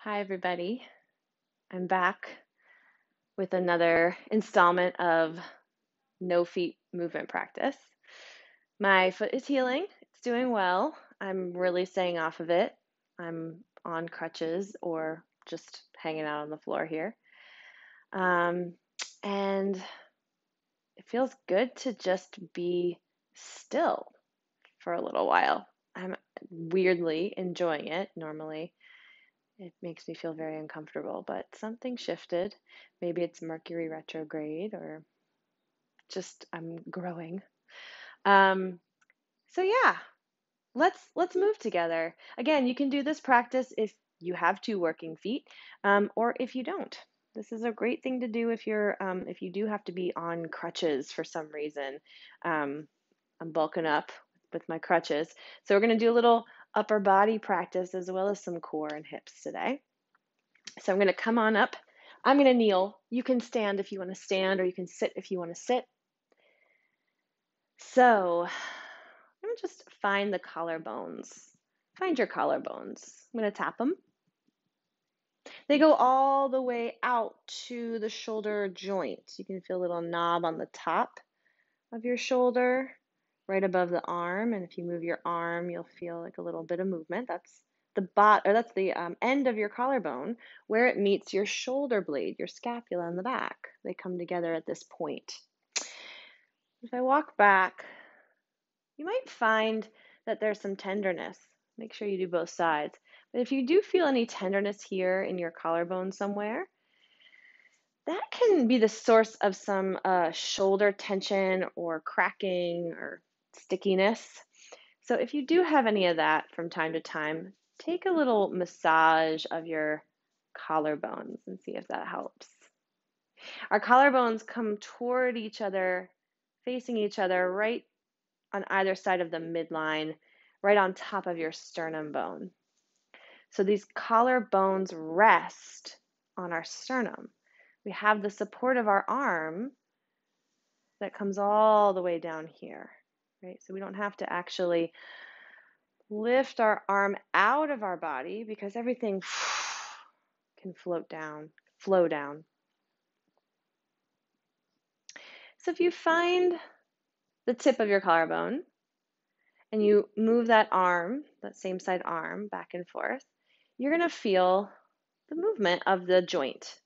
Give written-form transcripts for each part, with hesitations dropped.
Hi, everybody. I'm back with another installment of no feet movement practice. My foot is healing, it's doing well. I'm really staying off of it. I'm on crutches or just hanging out on the floor here. Um, and it feels good to just be still for a little while. I'm weirdly enjoying it normally. It makes me feel very uncomfortable, but something shifted. Maybe it's Mercury retrograde or just I'm growing. Um, so yeah, let's move together. Again, you can do this practice if you have two working feet, or if you don't. This is a great thing to do if you do have to be on crutches for some reason. Um, I'm bulking up with my crutches, so we're going to do a little upper body practice as well as some core and hips today. So I'm going to come on up. I'm going to kneel. You can stand if you want to stand, or you can sit if you want to sit. So I'm going to just find the collarbones. Find your collarbones. I'm going to tap them. They go all the way out to the shoulder joint. You can feel a little knob on the top of your shoulder, right above the arm. And if you move your arm, you'll feel like a little bit of movement. That's the end of your collarbone where it meets your shoulder blade, your scapula in the back. They come together at this point. If I walk back, you might find that there's some tenderness. Make sure you do both sides. But if you do feel any tenderness here in your collarbone somewhere, that can be the source of some shoulder tension or cracking or stickiness. So if you do have any of that from time to time, take a little massage of your collarbones and see if that helps. Our collarbones come toward each other, facing each other right on either side of the midline, right on top of your sternum bone. So these collarbones rest on our sternum. We have the support of our arm that comes all the way down here, right? So we don't have to actually lift our arm out of our body because everything can flow down. So if you find the tip of your collarbone and you move that arm, that same side arm, back and forth, you're going to feel the movement of the joint.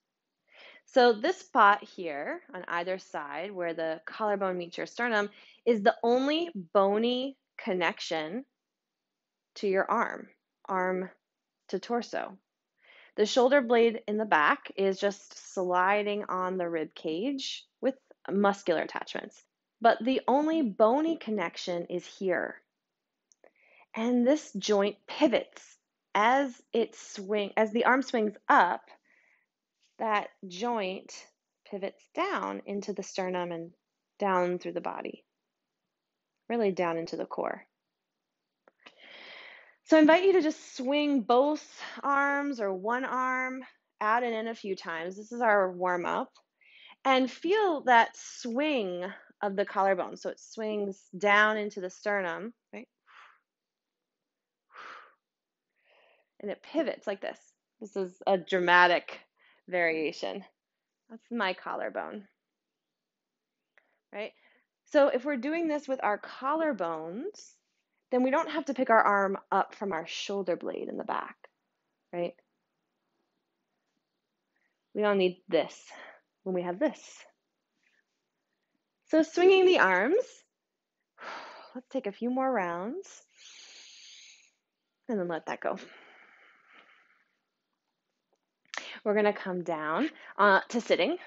So this spot here on either side where the collarbone meets your sternum is the only bony connection to your arm to torso. The shoulder blade in the back is just sliding on the rib cage with muscular attachments. But the only bony connection is here. And this joint pivots as the arm swings up, that joint pivots down into the sternum and down through the body, really down into the core. So I invite you to just swing both arms or one arm out and in a few times. This is our warm up. And feel that swing of the collarbone. So it swings down into the sternum, right? And it pivots like this. This is a dramatic variation. That's my collarbone, right? So if we're doing this with our collarbones, then we don't have to pick our arm up from our shoulder blade in the back, right? We don't need this when we have this. So swinging the arms, let's take a few more rounds and then let that go. We're going to come down to sitting.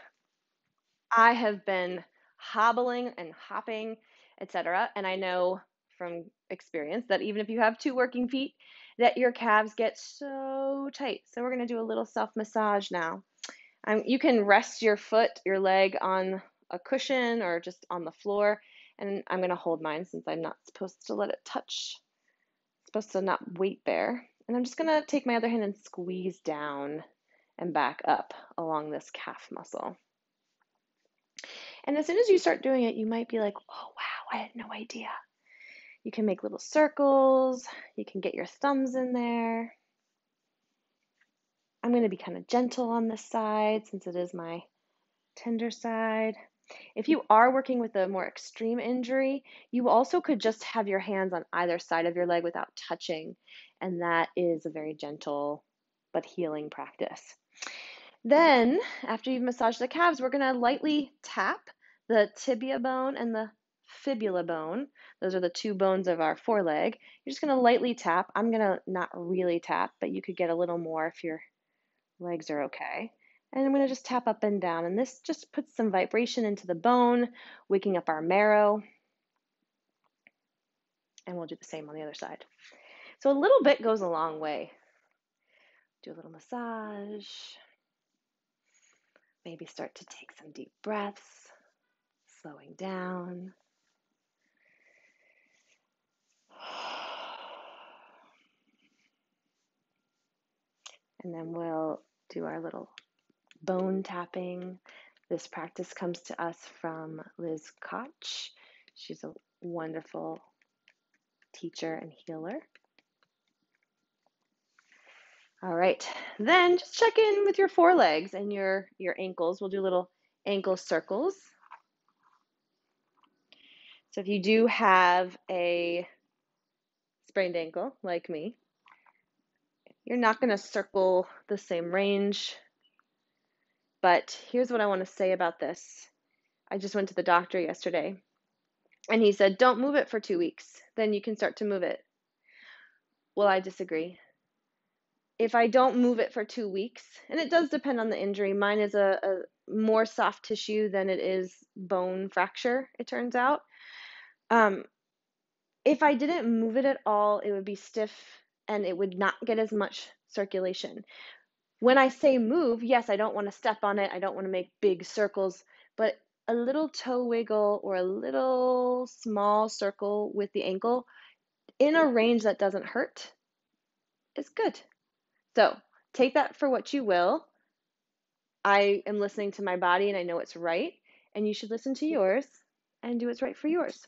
I have been hobbling and hopping, etc. And I know from experience that even if you have two working feet, that your calves get so tight. So we're going to do a little self-massage now. You can rest your leg on a cushion or just on the floor. And I'm going to hold mine since I'm not supposed to let it touch. It's supposed to not wait there. And I'm just going to take my other hand and squeeze down and back up along this calf muscle. And as soon as you start doing it, you might be like, oh, wow, I had no idea. You can make little circles. You can get your thumbs in there. I'm going to be kind of gentle on this side since it is my tender side. If you are working with a more extreme injury, you also could just have your hands on either side of your leg without touching, and that is a very gentle but healing practice. Then, after you've massaged the calves, we're going to lightly tap the tibia bone and the fibula bone. Those are the two bones of our foreleg. You're just going to lightly tap. I'm going to not really tap, but you could get a little more if your legs are okay. And I'm going to just tap up and down. And this just puts some vibration into the bone, waking up our marrow. And we'll do the same on the other side. So a little bit goes a long way. Do a little massage. Maybe start to take some deep breaths, slowing down. And then we'll do our little bone tapping. This practice comes to us from Liz Koch. She's a wonderful teacher and healer. All right, then just check in with your forelegs and your ankles. We'll do little ankle circles. So if you do have a sprained ankle like me, you're not going to circle the same range. But here's what I want to say about this. I just went to the doctor yesterday, and he said, don't move it for 2 weeks. Then you can start to move it. Well, I disagree. If I don't move it for 2 weeks, and it does depend on the injury, mine is a more soft tissue than it is bone fracture, it turns out. If I didn't move it at all, it would be stiff and it would not get as much circulation. When I say move, yes, I don't want to step on it. I don't want to make big circles, but a little toe wiggle or a little small circle with the ankle in a range that doesn't hurt is good. So take that for what you will. I am listening to my body and I know it's right, and you should listen to yours and do what's right for yours.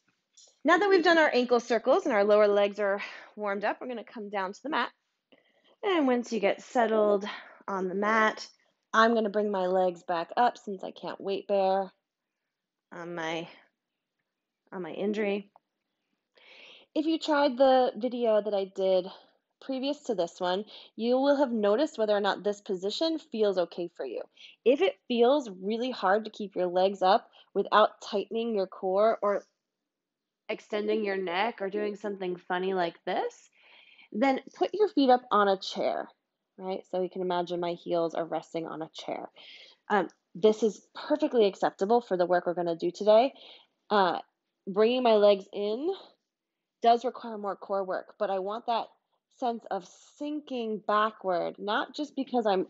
Now that we've done our ankle circles and our lower legs are warmed up, we're going to come down to the mat. And once you get settled on the mat, I'm going to bring my legs back up since I can't weight bear on my injury. If you tried the video that I did previous to this one, you will have noticed whether or not this position feels okay for you. If it feels really hard to keep your legs up without tightening your core or extending your neck or doing something funny like this, then put your feet up on a chair, right? So you can imagine my heels are resting on a chair. This is perfectly acceptable for the work we're going to do today. Bringing my legs in does require more core work, but I want that sense of sinking backward, not just because I'm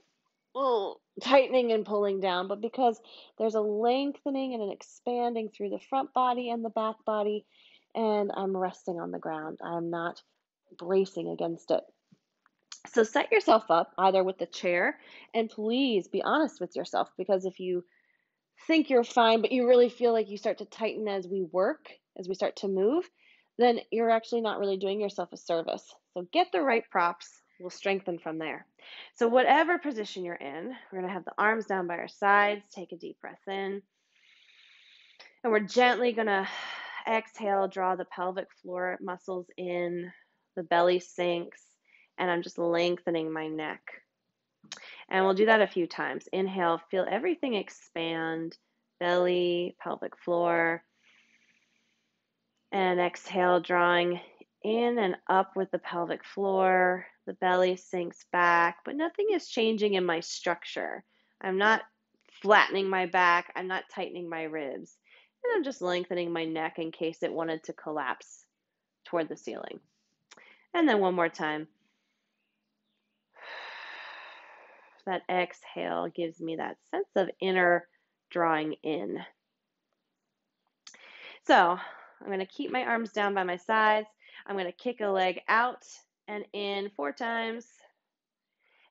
tightening and pulling down, but because there's a lengthening and an expanding through the front body and the back body, and I'm resting on the ground. I'm not bracing against it. So set yourself up either with the chair, and please be honest with yourself, because if you think you're fine, but you really feel like you start to tighten as we work, as we start to move, then you're actually not really doing yourself a service. So get the right props. We'll strengthen from there. So whatever position you're in, we're going to have the arms down by our sides. Take a deep breath in. And we're gently going to exhale, draw the pelvic floor muscles in, the belly sinks, and I'm just lengthening my neck. And we'll do that a few times. Inhale, feel everything expand, belly, pelvic floor. And exhale, drawing in and up with the pelvic floor. The belly sinks back, but nothing is changing in my structure. I'm not flattening my back. I'm not tightening my ribs. And I'm just lengthening my neck in case it wanted to collapse toward the ceiling. And then one more time. That exhale gives me that sense of inner drawing in. So I'm going to keep my arms down by my sides. I'm going to kick a leg out and in 4 times.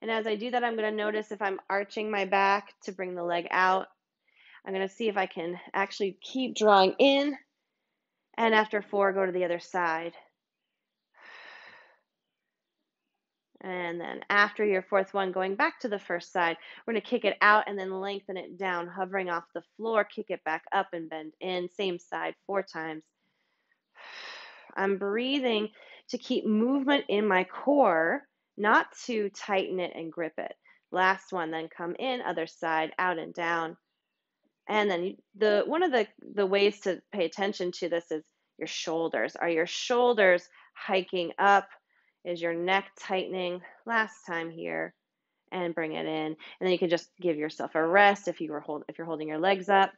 And as I do that, I'm going to notice if I'm arching my back to bring the leg out. I'm going to see if I can actually keep drawing in. And after 4, go to the other side. And then after your fourth one, going back to the first side, we're going to kick it out and then lengthen it down, hovering off the floor, kick it back up and bend in, same side 4 times. I'm breathing to keep movement in my core, not to tighten it and grip it. Last one, then come in, other side, out and down. And then one of the ways to pay attention to this is your shoulders. Are your shoulders hiking up? Is your neck tightening? Last time here, and bring it in. And then you can just give yourself a rest if you're holding your legs up.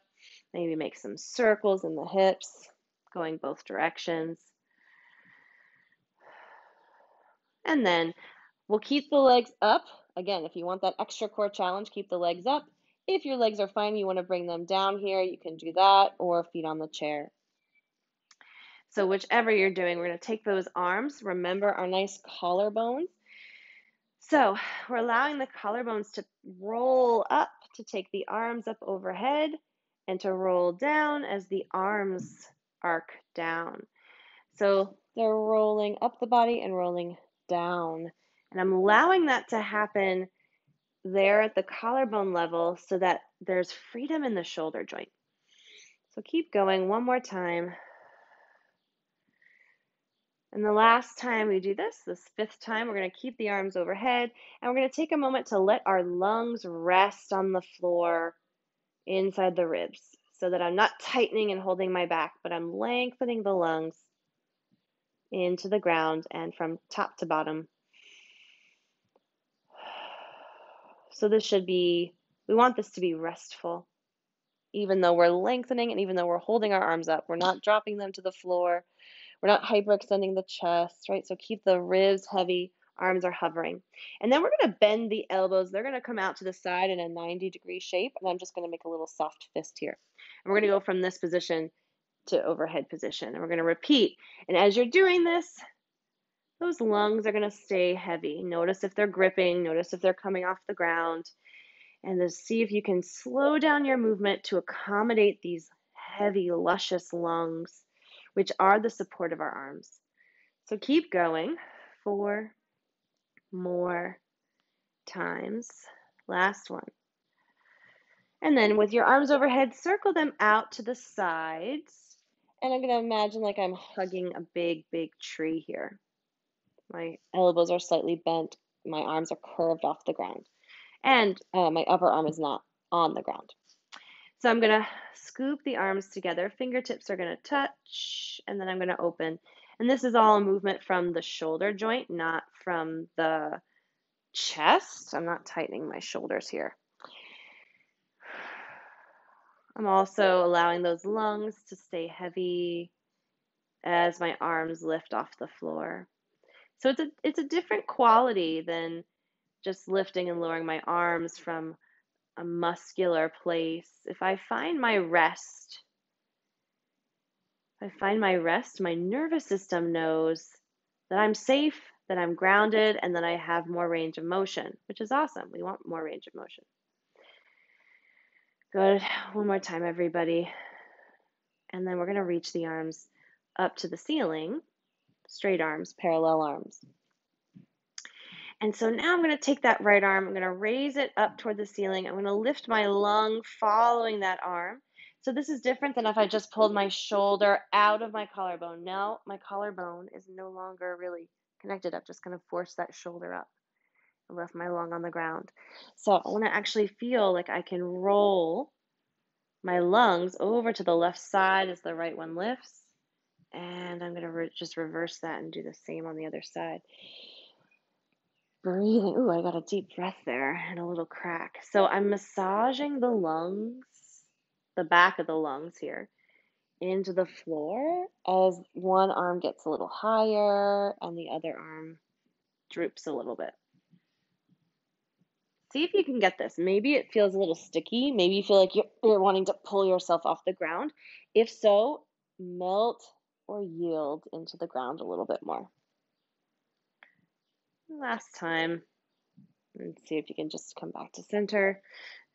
Maybe make some circles in the hips, going both directions. And then we'll keep the legs up. Again, if you want that extra core challenge, keep the legs up. If your legs are fine, you want to bring them down here, you can do that, or feet on the chair. So whichever you're doing, we're going to take those arms. Remember our nice collarbones. So we're allowing the collarbones to roll up, to take the arms up overhead, and to roll down as the arms arc down. So they're rolling up the body and rolling down. And I'm allowing that to happen there at the collarbone level so that there's freedom in the shoulder joint. So keep going one more time. And the last time we do this fifth time, we're going to keep the arms overhead and we're going to take a moment to let our lungs rest on the floor inside the ribs so that I'm not tightening and holding my back, but I'm lengthening the lungs into the ground and from top to bottom. So we want this to be restful. Even though we're lengthening and even though we're holding our arms up, we're not dropping them to the floor. We're not hyperextending the chest, right? So keep the ribs heavy, arms are hovering. And then we're going to bend the elbows. They're going to come out to the side in a 90-degree shape. And I'm just going to make a little soft fist here. And we're going to go from this position to overhead position. And we're going to repeat. And as you're doing this, those lungs are going to stay heavy. Notice if they're gripping. Notice if they're coming off the ground. And then see if you can slow down your movement to accommodate these heavy, luscious lungs, which are the support of our arms. So keep going. 4 more times. Last one. And then with your arms overhead, circle them out to the sides. And I'm going to imagine like I'm hugging a big, big tree here. My elbows are slightly bent. My arms are curved off the ground. And my upper arm is not on the ground. So I'm going to scoop the arms together. Fingertips are going to touch, and then I'm going to open. And this is all a movement from the shoulder joint, not from the chest. I'm not tightening my shoulders here. I'm also allowing those lungs to stay heavy as my arms lift off the floor. So it's a different quality than just lifting and lowering my arms from a muscular place. If I find my rest, my nervous system knows that I'm safe, that I'm grounded, and that I have more range of motion, which is awesome. We want more range of motion. Good. One more time, everybody. And then we're going to reach the arms up to the ceiling, straight arms, parallel arms. And so now I'm going to take that right arm, I'm going to raise it up toward the ceiling. I'm going to lift my lung following that arm. So this is different than if I just pulled my shoulder out of my collarbone. Now my collarbone is no longer really connected. I'm just going to force that shoulder up and lift my lung on the ground. So I want to actually feel like I can roll my lungs over to the left side as the right one lifts. And I'm going to just reverse that and do the same on the other side. Breathing. Ooh, I got a deep breath there and a little crack. So I'm massaging the lungs, the back of the lungs here, into the floor as one arm gets a little higher and the other arm droops a little bit. See if you can get this. Maybe it feels a little sticky. Maybe you feel like you're wanting to pull yourself off the ground. If so, melt or yield into the ground a little bit more. Last time. And see if you can just come back to center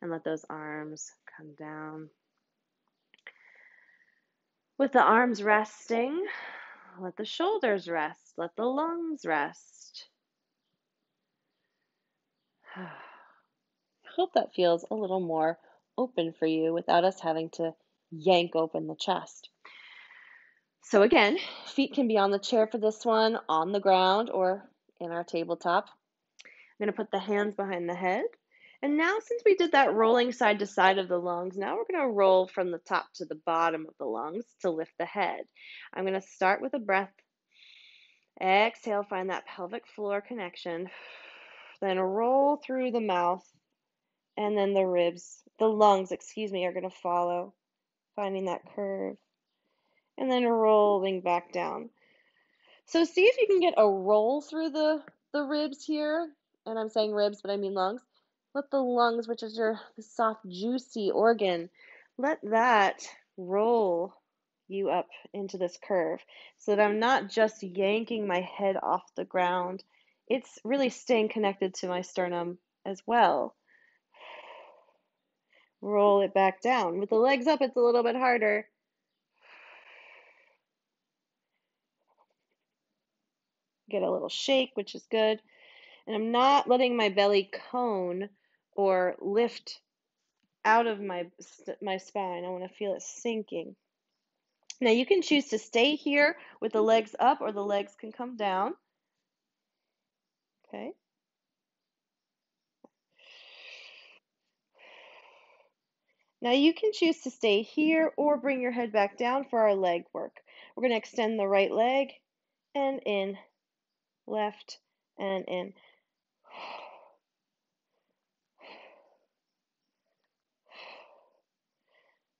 and let those arms come down. With the arms resting, let the shoulders rest. Let the lungs rest. I hope that feels a little more open for you without us having to yank open the chest. So again, feet can be on the chair for this one, on the ground, or in our tabletop. I'm going to put the hands behind the head. And now, since we did that rolling side to side of the lungs, now we're going to roll from the top to the bottom of the lungs to lift the head. I'm going to start with a breath. Exhale, find that pelvic floor connection. Then roll through the mouth, and then the ribs, the lungs, excuse me, are going to follow, finding that curve, and then rolling back down. So see if you can get a roll through the ribs here. And I'm saying ribs, but I mean lungs. Let the lungs, which is the soft, juicy organ, let that roll you up into this curve so that I'm not just yanking my head off the ground. It's really staying connected to my sternum as well. Roll it back down. With the legs up, it's a little bit harder. Get a little shake, which is good. And I'm not letting my belly cone or lift out of my spine. I want to feel it sinking. Now you can choose to stay here with the legs up, or the legs can come down. Okay. Now you can choose to stay here or bring your head back down for our leg work. We're going to extend the right leg and in, left and in.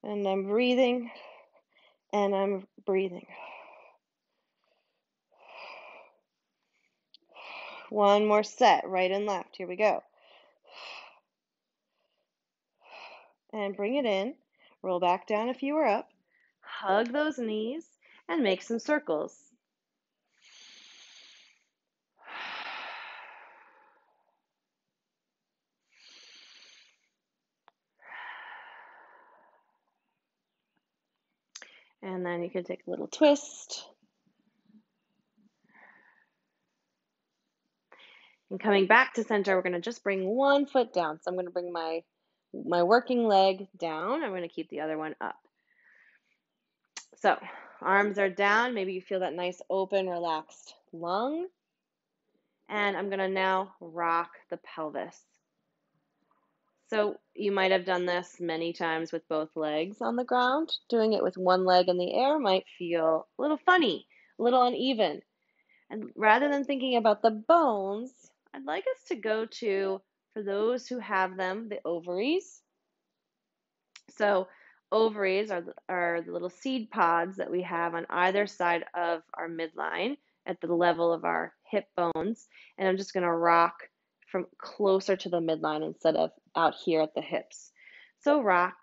And I'm breathing, and I'm breathing. One more set, right and left. Here we go. And bring it in. Roll back down if you were up. Hug those knees and make some circles. And then you can take a little twist. And coming back to center, we're going to just bring one foot down. So I'm going to bring my working leg down. I'm going to keep the other one up. So arms are down. Maybe you feel that nice open, relaxed lung. And I'm going to now rock the pelvis. So you might have done this many times with both legs on the ground. Doing it with one leg in the air might feel a little funny, a little uneven. And rather than thinking about the bones, I'd like us to go to, for those who have them, the ovaries. So ovaries are the little seed pods that we have on either side of our midline at the level of our hip bones. And I'm just going to rock from closer to the midline instead of out here at the hips. So rock.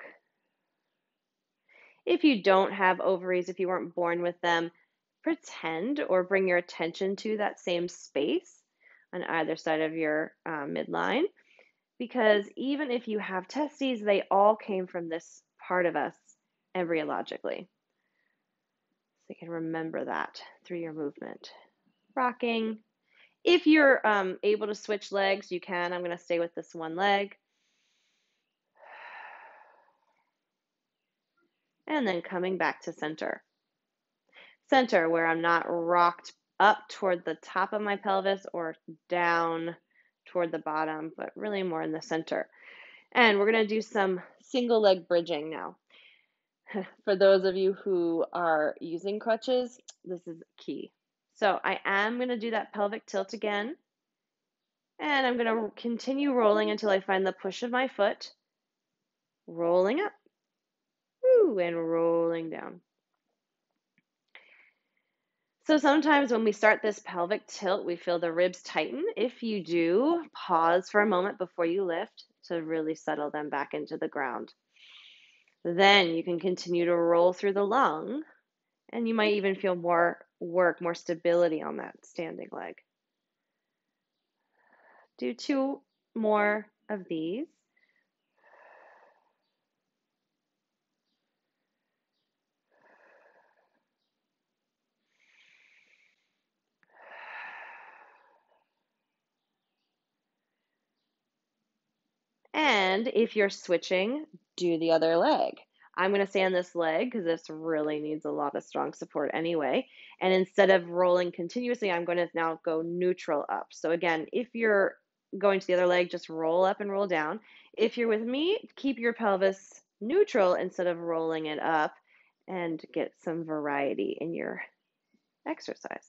If you don't have ovaries, if you weren't born with them, pretend or bring your attention to that same space on either side of your midline. Because even if you have testes, they all came from this part of us embryologically. So you can remember that through your movement. Rocking. If you're able to switch legs, you can. I'm going to stay with this one leg. And then coming back to center. Center, where I'm not rocked up toward the top of my pelvis or down toward the bottom, but really more in the center. And we're going to do some single leg bridging now. For those of you who are using crutches, this is key. So I am going to do that pelvic tilt again. And I'm going to continue rolling until I find the push of my foot. Rolling up. Woo, and rolling down. So sometimes when we start this pelvic tilt, we feel the ribs tighten. If you do, pause for a moment before you lift to really settle them back into the ground. Then you can continue to roll through the lung, and you might even feel more work, more stability on that standing leg. Do 2 more of these. And if you're switching, do the other leg. I'm going to stay on this leg because this really needs a lot of strong support anyway. And instead of rolling continuously, I'm going to now go neutral up. So again, if you're going to the other leg, just roll up and roll down. If you're with me, keep your pelvis neutral instead of rolling it up and get some variety in your exercise.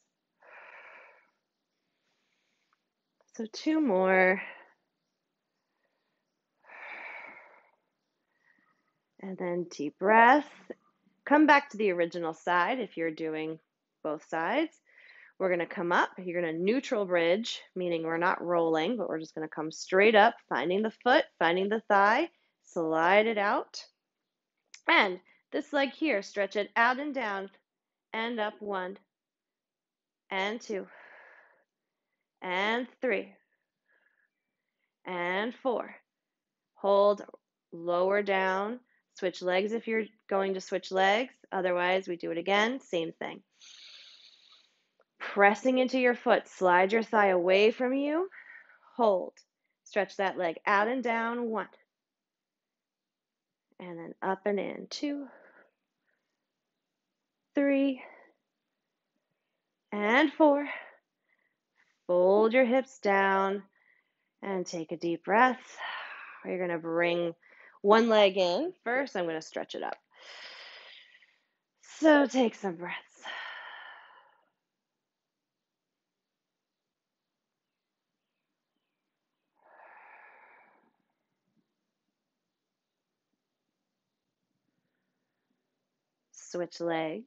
So 2 more. And then deep breath. Come back to the original side if you're doing both sides. We're going to come up. You're going to neutral bridge, meaning we're not rolling, but we're just going to come straight up, finding the foot, finding the thigh, slide it out. And this leg here, stretch it out and down and up. 1 and 2 and 3 and 4. Hold, lower down. Switch legs if you're going to switch legs. Otherwise, we do it again. Same thing. Pressing into your foot. Slide your thigh away from you. Hold. Stretch that leg out and down. 1. And then up and in. 2, 3, and 4. Fold your hips down and take a deep breath. You're going to bring one leg in. First, I'm going to stretch it up. So take some breaths. Switch legs.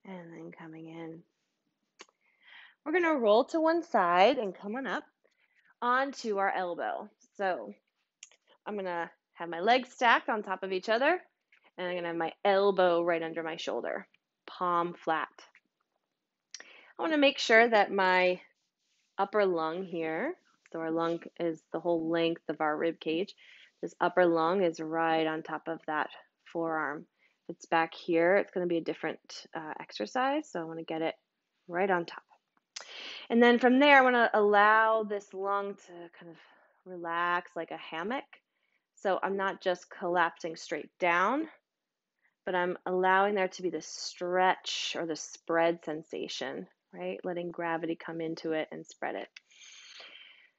And then coming in. We're going to roll to one side and come on up onto our elbow. So I'm going to have my legs stacked on top of each other, and I'm going to have my elbow right under my shoulder, palm flat. I want to make sure that my upper lung here, so our lung is the whole length of our rib cage, this upper lung is right on top of that forearm. If it's back here, it's going to be a different exercise, so I want to get it right on top. And then from there, I want to allow this lung to kind of relax like a hammock. So I'm not just collapsing straight down, but I'm allowing there to be this stretch or the spread sensation, right? Letting gravity come into it and spread it.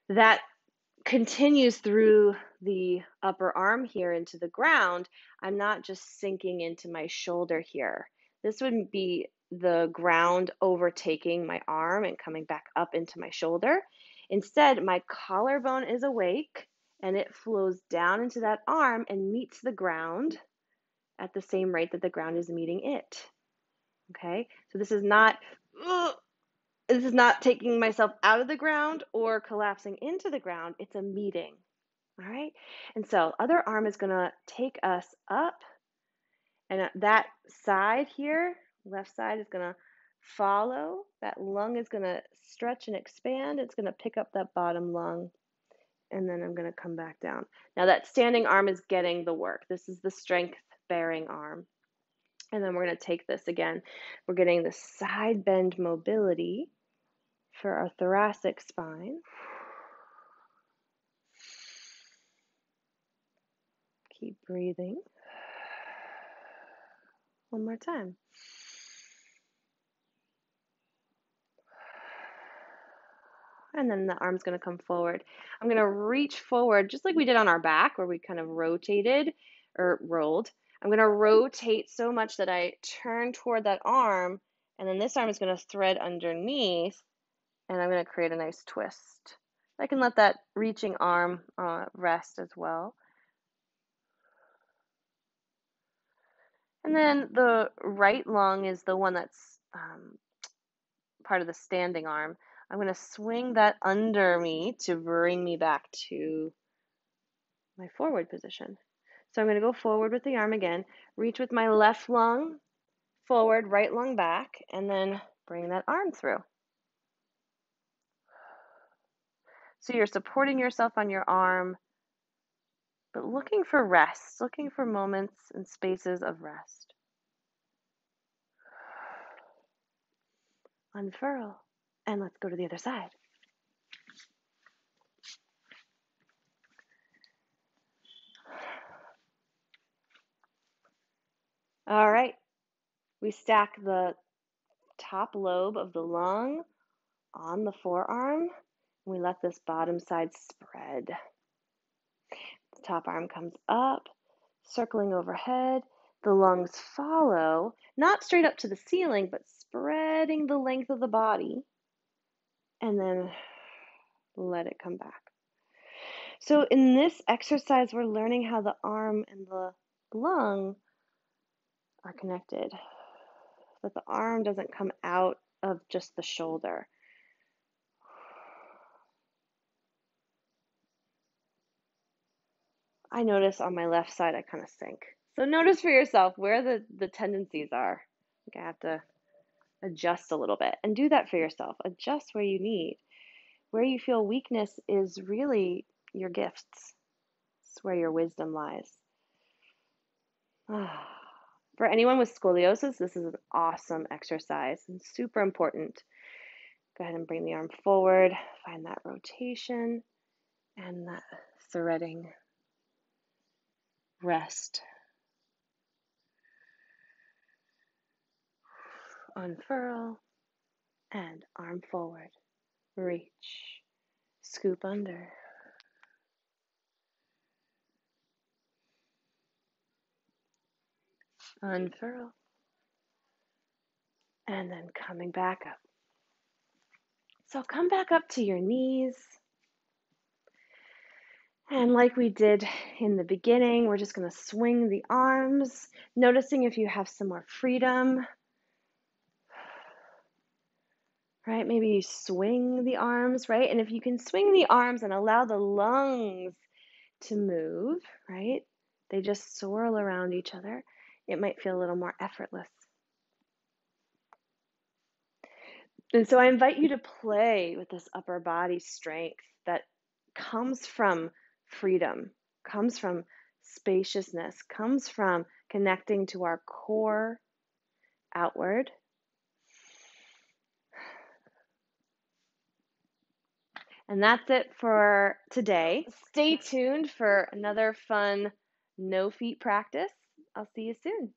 That continues through the upper arm here into the ground. I'm not just sinking into my shoulder here. This would be the ground overtaking my arm and coming back up into my shoulder. Instead, my collarbone is awake and it flows down into that arm and meets the ground at the same rate that the ground is meeting it. Okay, so this is not taking myself out of the ground or collapsing into the ground. It's a meeting. All right, and so other arm is going to take us up, and that side here, left side, is going to follow. That lung is going to stretch and expand. It's going to pick up that bottom lung, and then I'm going to come back down. Now that standing arm is getting the work. This is the strength bearing arm. And then we're going to take this again. We're getting the side bend mobility for our thoracic spine. Keep breathing. One more time. And then the arm's going to come forward. I'm going to reach forward just like we did on our back where we kind of rotated or rolled. I'm going to rotate so much that I turn toward that arm, and then this arm is going to thread underneath, and I'm going to create a nice twist. I can let that reaching arm rest as well. And then the right lung is the one that's part of the standing arm. I'm going to swing that under me to bring me back to my forward position. So I'm going to go forward with the arm again, reach with my left lung forward, right lung back, and then bring that arm through. So you're supporting yourself on your arm, but looking for rest, looking for moments and spaces of rest. Unfurl, and let's go to the other side. All right, we stack the top lobe of the lung on the forearm, and we let this bottom side spread. The top arm comes up, circling overhead. The lungs follow, not straight up to the ceiling, but spreading the length of the body, and then let it come back. So in this exercise, we're learning how the arm and the lung are connected, that the arm doesn't come out of just the shoulder. I notice on my left side, I kind of sink. So notice for yourself where the tendencies are. I have to adjust a little bit and do that for yourself. Adjust where you need. Where you feel weakness is really your gifts. It's where your wisdom lies. For anyone with scoliosis, this is an awesome exercise and super important. Go ahead and bring the arm forward. Find that rotation and that threading rest. Unfurl and arm forward. Reach. Scoop under. Unfurl. And then coming back up. So come back up to your knees. And like we did in the beginning, we're just going to swing the arms, noticing if you have some more freedom. Right? Maybe you swing the arms, right? And if you can swing the arms and allow the lungs to move, right? They just swirl around each other. It might feel a little more effortless. And so I invite you to play with this upper body strength that comes from freedom, comes from spaciousness, comes from connecting to our core outward. And that's it for today. Stay tuned for another fun no feet practice. I'll see you soon.